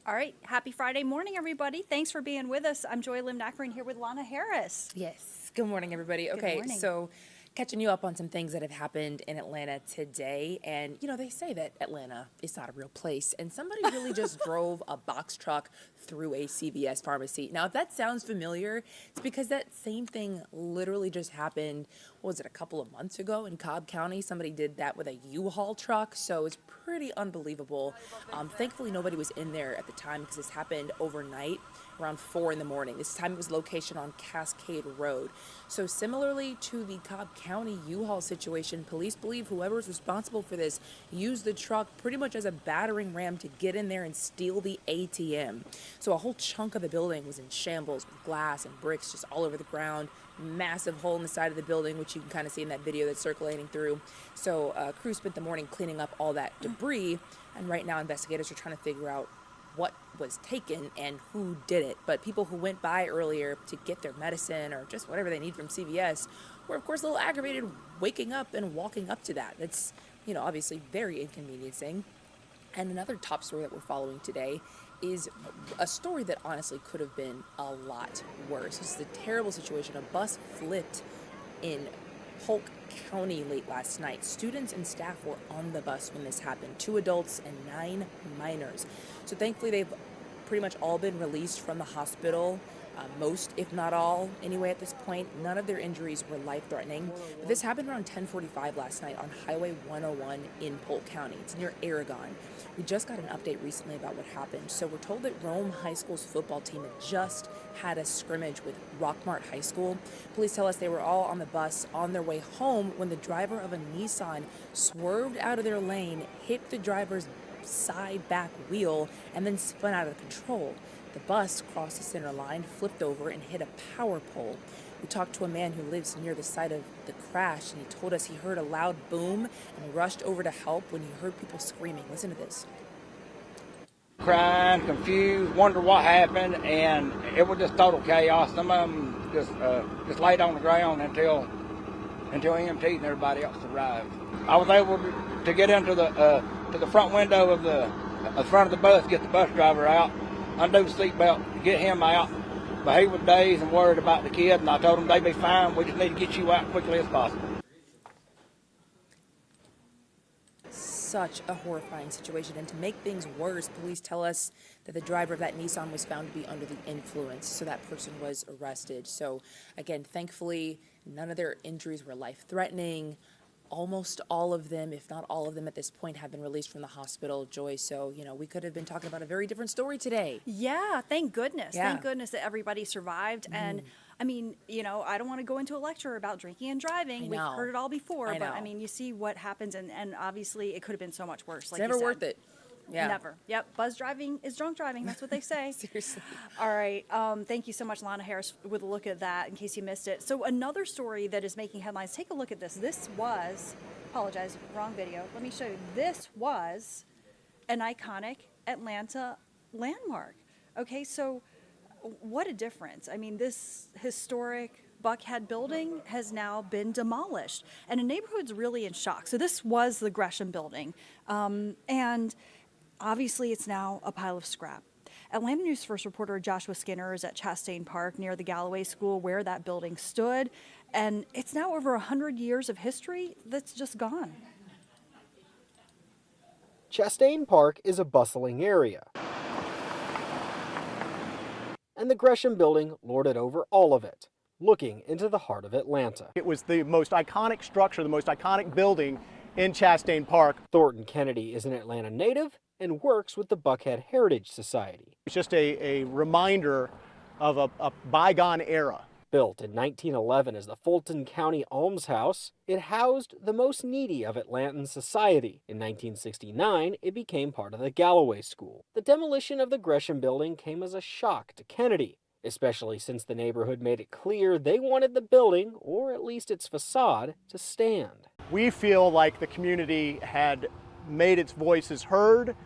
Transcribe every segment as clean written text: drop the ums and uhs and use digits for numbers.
All right. Happy Friday morning, everybody. Thanks for being with us. I'm Joy Lim-Nackering here with Lana Harris. Yes. Good morning, everybody. Okay, morning. so catching you up on some things that have happened in Atlanta today. And, you know, they say that Atlanta is not a real place. And somebody really just drove a box truck through a CVS pharmacy. Now, if that sounds familiar, it's because that same thing literally just happened, what was it, a couple of months ago in Cobb County? Somebody did that with a U-Haul truck. So it's pretty unbelievable. Thankfully, nobody was in there at the time because this happened overnight around 4 in the morning. This time it was location on Cascade Road. So similarly to the Cobb County U-Haul situation, police believe whoever is responsible for this used the truck pretty much as a battering ram to get in there and steal the ATM. So a whole chunk of the building was in shambles with glass and bricks just all over the ground. Massive hole in the side of the building, which you can kind of see in that video that's circulating through. So crew spent the morning cleaning up all that debris, and right now investigators are trying to figure out what was taken and who did it. But people who went by earlier to get their medicine or just whatever they need from CVS were, of course, a little aggravated waking up and walking up to that. That's, you know, obviously very inconveniencing. And another top story that we're following today is a story that honestly could have been a lot worse. This is a terrible situation. A bus flipped in Polk County late last night. Students and staff were on the bus when this happened. 2 adults and 9 minors. So thankfully they've pretty much all been released from the hospital. Most, if not all, anyway, at this point. None of their injuries were life-threatening. But this happened around 10:45 last night on Highway 101 in Polk County. It's near Aragon. We just got an update recently about what happened. So we're told that Rome High School's football team had just had a scrimmage with Rockmart High School. Police tell us they were all on the bus on their way home when the driver of a Nissan swerved out of their lane, hit the driver's side back wheel, and then spun out of control. The bus crossed the center line, flipped over, and hit a power pole. We talked to a man who lives near the site of the crash, and he told us he heard a loud boom and rushed over to help when he heard people screaming. Listen to this. Crying, confused, wonder what happened, and it was just total chaos. Some of them just laid on the ground until EMT and everybody else arrived. I was able to get into the front window of the front of the bus, get the bus driver out, undo the seatbelt, get him out. But he was dazed and worried about the kid, and I told him they'd be fine. We just need to get you out quickly as possible. Such a horrifying situation. And to make things worse, police tell us that the driver of that Nissan was found to be under the influence. So that person was arrested. So again, thankfully, none of their injuries were life-threatening. Almost all of them, if not all of them at this point, have been released from the hospital, Joy. So, you know, we could have been talking about a very different story today. Yeah, thank goodness. Yeah. Thank goodness that everybody survived. And I mean, you know, I don't want to go into a lecture about drinking and driving. We've heard it all before. I But know. I mean, you see what happens, and obviously it could have been so much worse. Like It's never you said. worth it. Yeah. Never. Yep. Buzz driving is drunk driving. That's what they say. Seriously. All right. Thank you so much, Lana Harris, with a look at that in case you missed it. So another story that is making headlines. Take a look at this. This was, apologize, wrong video. Let me show you. This was an iconic Atlanta landmark. Okay, so what a difference. I mean, this historic Buckhead building has now been demolished, and the neighborhood's really in shock. So this was the Gresham building, and obviously it's now a pile of scrap. Atlanta News First reporter Joshua Skinner is at Chastain Park near the Galloway School where that building stood, and it's now over 100 years of history that's just gone. Chastain Park is a bustling area, and the Gresham building lorded over all of it, looking into the heart of Atlanta. It was the most iconic structure, the most iconic building in Chastain Park. Thornton Kennedy is an Atlanta native and works with the Buckhead Heritage Society. It's just a reminder of a bygone era. Built in 1911 as the Fulton County Almshouse, it housed the most needy of Atlantan society. In 1969, it became part of the Galloway School. The demolition of the Gresham building came as a shock to Kennedy, especially since the neighborhood made it clear they wanted the building, or at least its facade, to stand. We feel like the community had made its voices heard,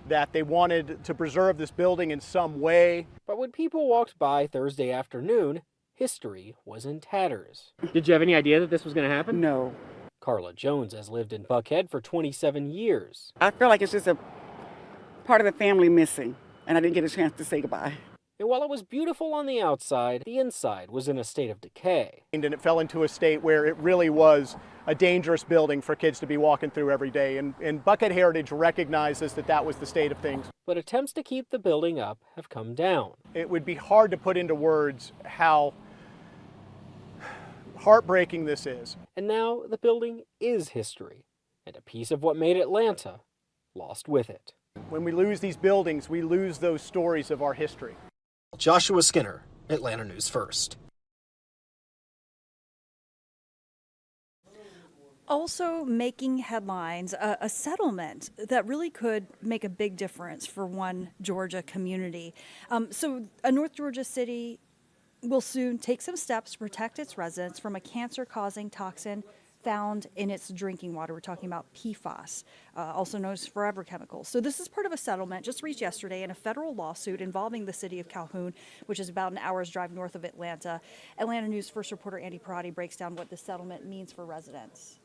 that they wanted to preserve this building in some way. But when people walked by Thursday afternoon, history was in tatters. Did you have any idea that this was going to happen? No. Carla Jones has lived in Buckhead for 27 years. I feel like it's just a part of the family missing. and I didn't get a chance to say goodbye. And while it was beautiful on the outside, the inside was in a state of decay. And it fell into a state where it really was a dangerous building for kids to be walking through every day. And Buckhead Heritage recognizes that that was the state of things. But attempts to keep the building up have come down. It would be hard to put into words how heartbreaking this is. And now the building is history, and a piece of what made Atlanta lost with it. When we lose these buildings, we lose those stories of our history. Joshua Skinner, Atlanta News First. Also making headlines, a settlement that really could make a big difference for one Georgia community. So a North Georgia city will soon take some steps to protect its residents from a cancer-causing toxin found in its drinking water. We're talking about PFAS, also known as forever chemicals. So this is part of a settlement just reached yesterday in a federal lawsuit involving the city of Calhoun, which is about an hour's drive north of Atlanta. Atlanta News First reporter Andy Parati breaks down what the settlement means for residents.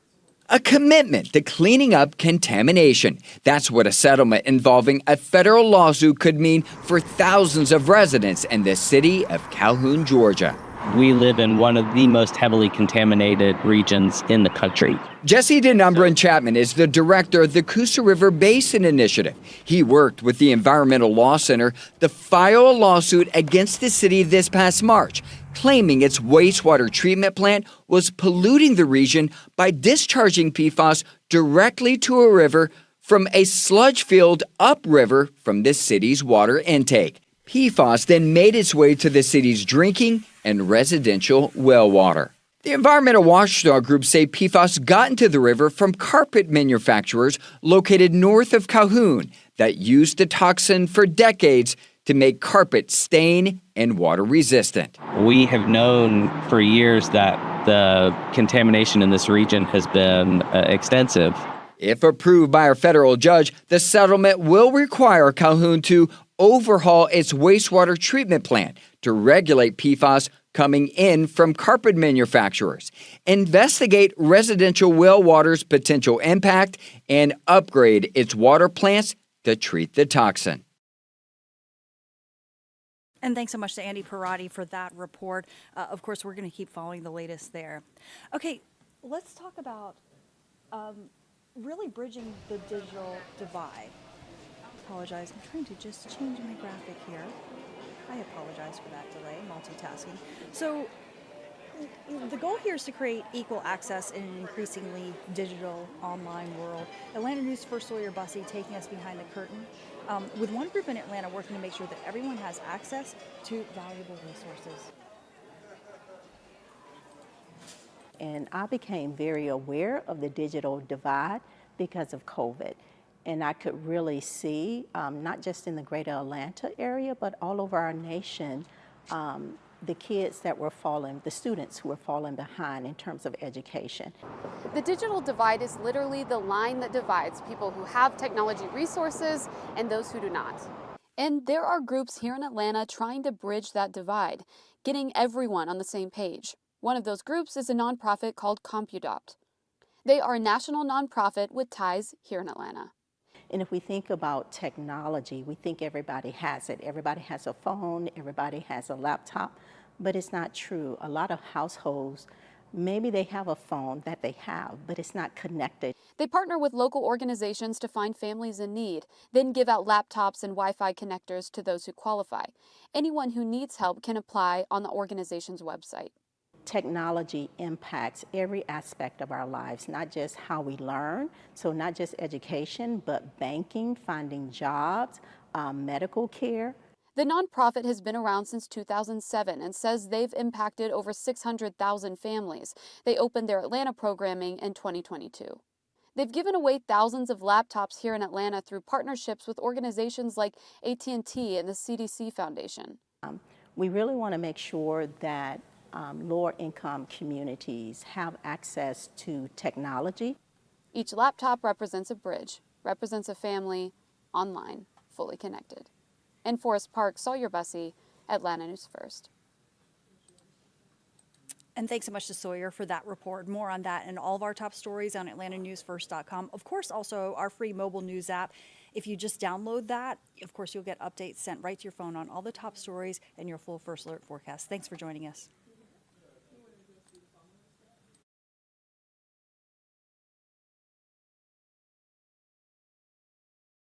A commitment to cleaning up contamination. That's what a settlement involving a federal lawsuit could mean for thousands of residents in the city of Calhoun, Georgia. We live in one of the most heavily contaminated regions in the country. Jesse Denumbran Chapman is the director of the Coosa River Basin Initiative. He worked with the Environmental Law Center to file a lawsuit against the city this past March, claiming its wastewater treatment plant was polluting the region by discharging PFAS directly to a river from a sludge field upriver from the city's water intake. PFAS then made its way to the city's drinking and residential well water. The environmental watchdog groups say PFAS got into the river from carpet manufacturers located north of Calhoun that used the toxin for decades to make carpet stain and water resistant. We have known for years that the contamination in this region has been extensive. If approved by a federal judge, the settlement will require Calhoun to overhaul its wastewater treatment plant to regulate PFAS coming in from carpet manufacturers, investigate residential well water's potential impact, and upgrade its water plants to treat the toxin. And thanks so much to Andy Parati for that report. Of course, we're going to keep following the latest there. Okay, let's talk about really bridging the digital divide. Apologize, I'm trying to just change my graphic here. I apologize for that delay, multitasking. So the goal here is to create equal access in an increasingly digital online world. Atlanta News First Sawyer Bussey taking us behind the curtain with one group in Atlanta working to make sure that everyone has access to valuable resources. And I became very aware of the digital divide because of COVID. And I could really see, not just in the greater Atlanta area, but all over our nation, the kids that were falling, the students who were falling behind in terms of education. The digital divide is literally the line that divides people who have technology resources and those who do not. And there are groups here in Atlanta trying to bridge that divide, getting everyone on the same page. One of those groups is a nonprofit called CompuDopt. They are a national nonprofit with ties here in Atlanta. And if we think about technology, we think everybody has it. Everybody has a phone, everybody has a laptop, but it's not true. A lot of households, maybe they have a phone that they have, but it's not connected. They partner with local organizations to find families in need, then give out laptops and Wi-Fi connectors to those who qualify. Anyone who needs help can apply on the organization's website. Technology impacts every aspect of our lives, not just how we learn, so not just education, but banking, finding jobs, medical care. The nonprofit has been around since 2007 and says they've impacted over 600,000 families. They opened their Atlanta programming in 2022. They've given away thousands of laptops here in Atlanta through partnerships with organizations like AT&T and the CDC Foundation. We really want to make sure that lower income communities have access to technology. Each laptop represents a bridge, represents a family, online, fully connected. In Forest Park, Sawyer Bussey, Atlanta News First. And thanks so much to Sawyer for that report. More on that and all of our top stories on AtlantaNewsFirst.com. Of course, also our free mobile news app. If you just download that, of course, you'll get updates sent right to your phone on all the top stories and your full First Alert forecast. Thanks for joining us.